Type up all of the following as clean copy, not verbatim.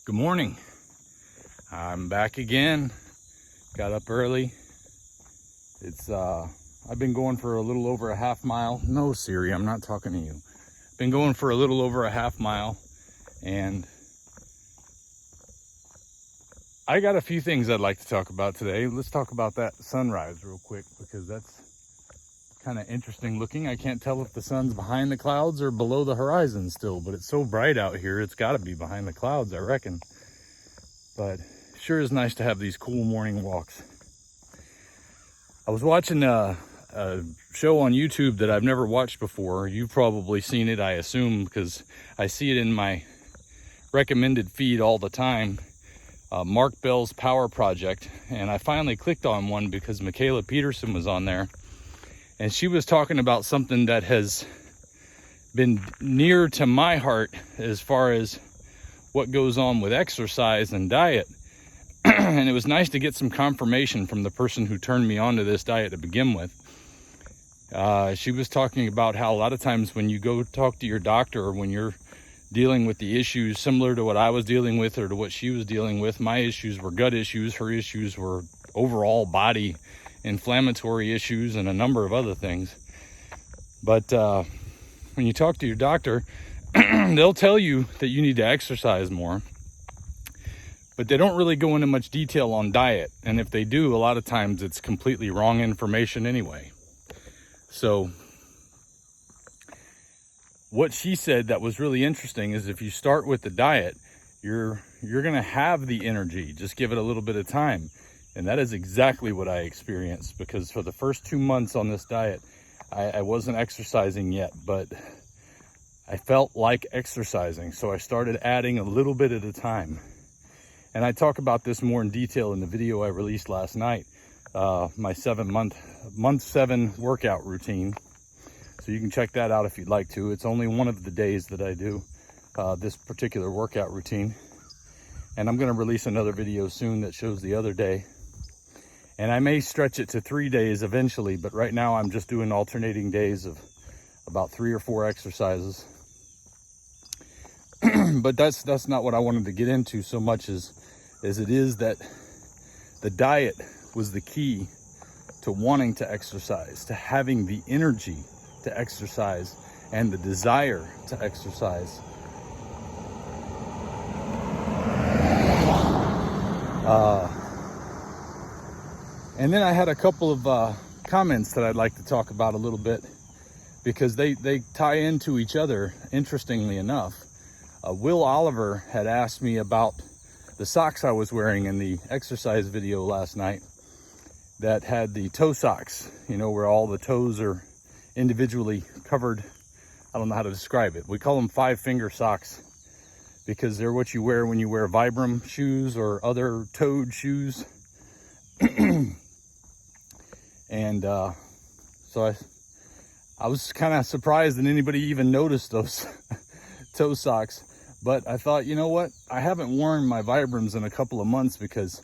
Good morning. I'm back again. Got up early. I've been going for a little over a half mile. No, Siri, I'm not talking to you. Been going for a little over a half mile, and I got a few things I'd like to talk about today. Let's talk about that sunrise real quick, because that's kind of interesting looking. I can't tell if the sun's behind the clouds or below the horizon still, but it's so bright out here, it's got to be behind the clouds, I reckon. But sure is nice to have these cool morning walks. I was watching a show on YouTube that I've never watched before. You've probably seen it, I assume, because I see it in my recommended feed all the time. Mark Bell's Power Project, and I finally clicked on one because Michaela Peterson was on there, and she was talking about something that has been near to my heart as far as what goes on with exercise and diet. And it was nice to get some confirmation from the person who turned me on to this diet to begin with. She was talking about how a lot of times when you go talk to your doctor, or when you're dealing with the issues similar to what I was dealing with or to what she was dealing with, my issues were gut issues, her issues were overall body inflammatory issues, and a number of other things. But when you talk to your doctor, they'll tell you that you need to exercise more, but they don't really go into much detail on diet. And if they do, a lot of times it's completely wrong information anyway. So what she said that was really interesting is if you start with the diet, you're going to have the energy. Just give it a little bit of time. And that is exactly what I experienced, because for the first 2 months on this diet, I wasn't exercising yet, but I felt like exercising. So I started adding a little bit at a time. And I talk about this more in detail in the video I released last night, my month 7 workout routine. So you can check that out if you'd like to. It's only one of the days that I do this particular workout routine. And I'm going to release another video soon that shows the other day. And I may stretch it to 3 days eventually, but right now I'm just doing alternating days of about 3 or 4 exercises. But that's not what I wanted to get into so much as it is that the diet was the key to wanting to exercise, to having the energy to exercise and the desire to exercise. And then I had a couple of comments that I'd like to talk about a little bit, because they tie into each other, interestingly enough. Will Oliver had asked me about the socks I was wearing in the exercise video last night that had the toe socks, you know, where all the toes are individually covered. I don't know how to describe it. We call them 5-finger socks because they're what you wear when you wear Vibram shoes or other toed shoes. And so I was kind of surprised that anybody even noticed those toe socks. But I thought, you know what? I haven't worn my Vibrams in a couple of months because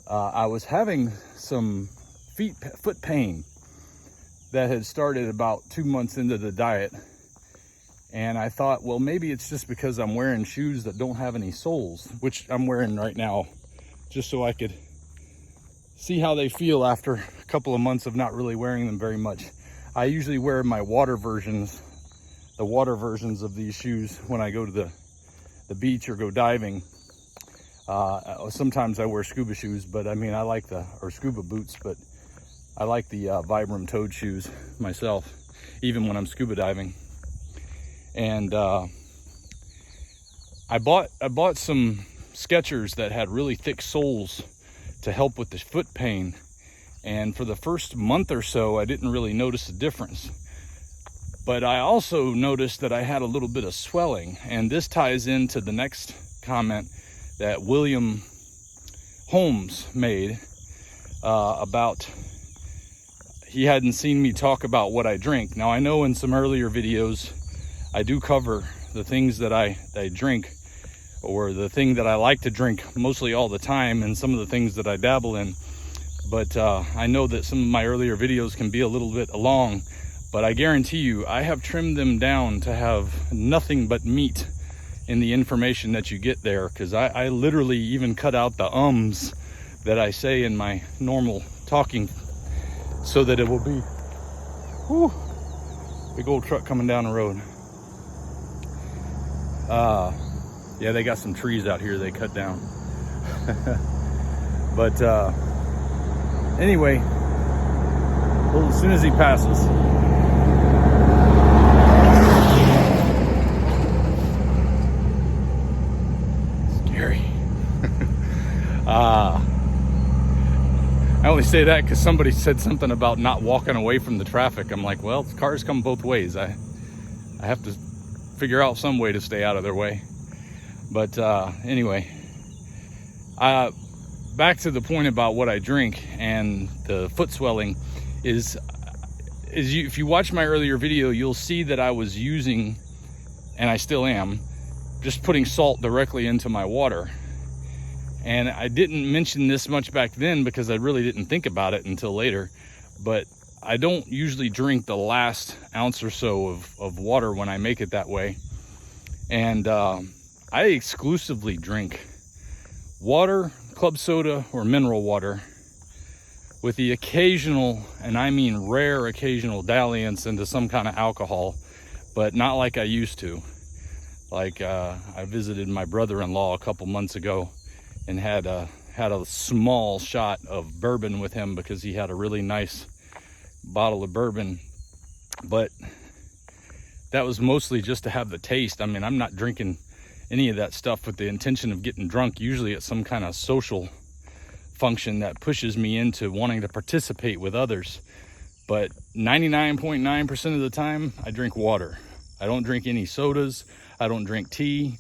I was having some foot pain that had started about 2 months into the diet. And I thought, well, maybe it's just because I'm wearing shoes that don't have any soles, which I'm wearing right now, just so I could see how they feel after a couple of months of not really wearing them very much. I usually wear my water versions, the water versions of these shoes when I go to the beach or go diving. Sometimes I wear scuba shoes, but I mean, or scuba boots, but I like the Vibram toed shoes myself, even when I'm scuba diving. And I bought some Skechers that had really thick soles to help with the foot pain. And for the first month or so, I didn't really notice a difference. But I also noticed that I had a little bit of swelling. And this ties into the next comment that William Holmes made about he hadn't seen me talk about what I drink. Now, I know in some earlier videos, I do cover the things that I drink, or the thing that I like to drink mostly all the time, and some of the things that I dabble in. But I know that some of my earlier videos can be a little bit long, but I guarantee you, I have trimmed them down to have nothing but meat in the information that you get there, because I literally even cut out the ums that I say in my normal talking so that it will be, whew, big old truck coming down the road. Yeah, they got some trees out here they cut down. But anyway, well, as soon as he passes, scary. I only say that because somebody said something about not walking away from the traffic. I'm like, well, cars come both ways. I have to figure out some way to stay out of their way. But anyway, back to the point about what I drink and the foot swelling is if you watch my earlier video, you'll see that I was using, and I still am, just putting salt directly into my water. And I didn't mention this much back then because I really didn't think about it until later, but I don't usually drink the last ounce or so of water when I make it that way. And I exclusively drink water, club soda, or mineral water, with the occasional, and I mean rare occasional, dalliance into some kind of alcohol, but not like I used to. Like I visited my brother-in-law a couple months ago and had a small shot of bourbon with him because he had a really nice bottle of bourbon, but that was mostly just to have the taste. I mean, I'm not drinking any of that stuff with the intention of getting drunk. Usually it's some kind of social function that pushes me into wanting to participate with others. But 99.9% of the time, I drink water. I don't drink any sodas. I don't drink tea.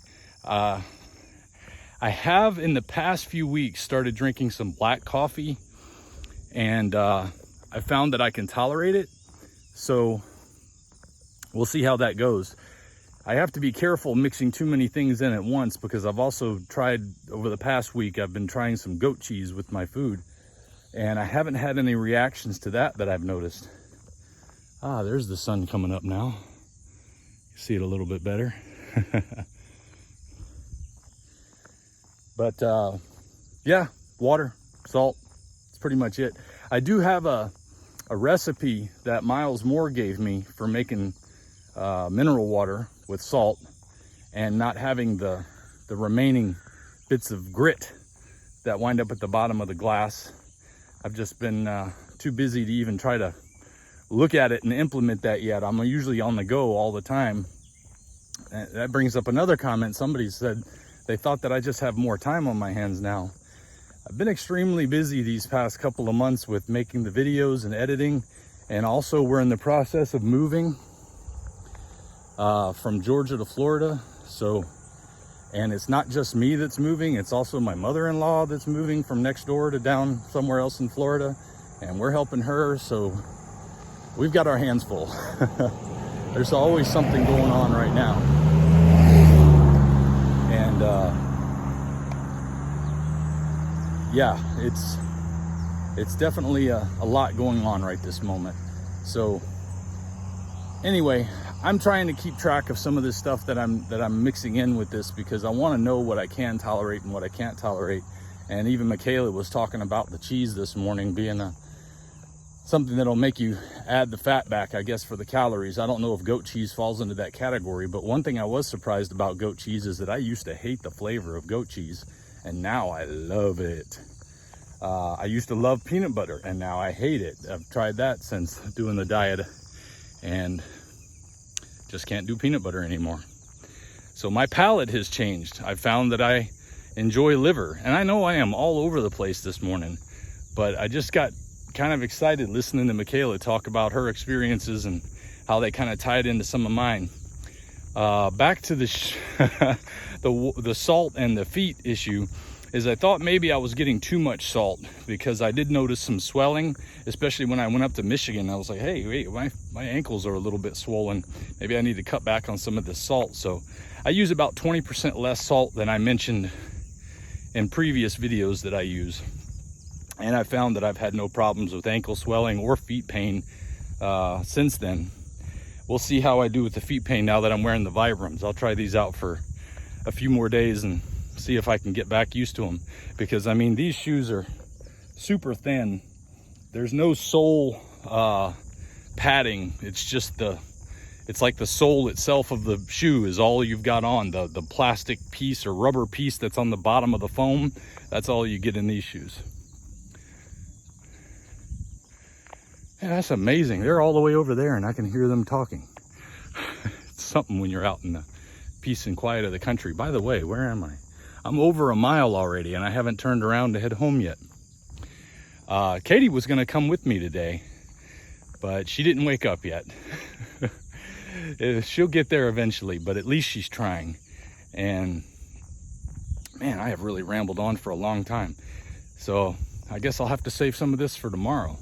I have in the past few weeks started drinking some black coffee, and I found that I can tolerate it. So we'll see how that goes. I have to be careful mixing too many things in at once, because I've also tried, over the past week, I've been trying some goat cheese with my food, and I haven't had any reactions to that I've noticed. There's the sun coming up now. You see it a little bit better. But yeah, water, salt, that's pretty much it. I do have a recipe that Miles Moore gave me for making mineral water with salt and not having the remaining bits of grit that wind up at the bottom of the glass. I've just been too busy to even try to look at it and implement that yet. I'm usually on the go all the time. And that brings up another comment. Somebody said they thought that I just have more time on my hands now. I've been extremely busy these past couple of months with making the videos and editing, and also we're in the process of moving from Georgia to Florida. So, and it's not just me that's moving, it's also my mother-in-law that's moving from next door to down somewhere else in Florida, and we're helping her. So we've got our hands full. There's always something going on right now. And yeah, it's definitely a lot going on right this moment. So anyway, I'm trying to keep track of some of this stuff that I'm mixing in with this, because I want to know what I can tolerate and what I can't tolerate. And even Michaela was talking about the cheese this morning being something that'll make you add the fat back, I guess, for the calories. I don't know if goat cheese falls into that category, but one thing I was surprised about goat cheese is that I used to hate the flavor of goat cheese, and now I love it. I used to love peanut butter, and now I hate it. I've tried that since doing the diet, and just can't do peanut butter anymore. So my palate has changed. I found that I enjoy liver, and I know I am all over the place this morning, but I just got kind of excited listening to Michaela talk about her experiences and how they kind of tied into some of mine. Back to the salt and the feet issue, is I thought maybe I was getting too much salt, because I did notice some swelling, especially when I went up to Michigan. I was like, hey, wait, my ankles are a little bit swollen. Maybe I need to cut back on some of this salt. So I use about 20% less salt than I mentioned in previous videos that I use. And I found that I've had no problems with ankle swelling or feet pain since then. We'll see how I do with the feet pain now that I'm wearing the Vibrams. I'll try these out for a few more days and see if I can get back used to them, because I mean, these shoes are super thin. There's no sole padding. It's just it's like the sole itself of the shoe is all you've got on. The plastic piece or rubber piece that's on the bottom of the foam, that's all you get in these shoes. Yeah, that's amazing. They're all the way over there and I can hear them talking. It's something when you're out in the peace and quiet of the country. By the way, where am I? I'm over a mile already and I haven't turned around to head home yet. Katie was gonna come with me today, but she didn't wake up yet. She'll get there eventually, but at least she's trying. And man, I have really rambled on for a long time. So I guess I'll have to save some of this for tomorrow.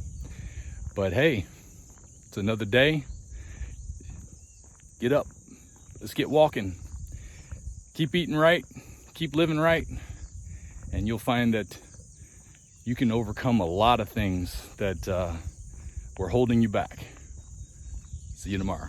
But hey, it's another day. Get up, let's get walking. Keep eating right, keep living right, and you'll find that you can overcome a lot of things that were holding you back. See you tomorrow.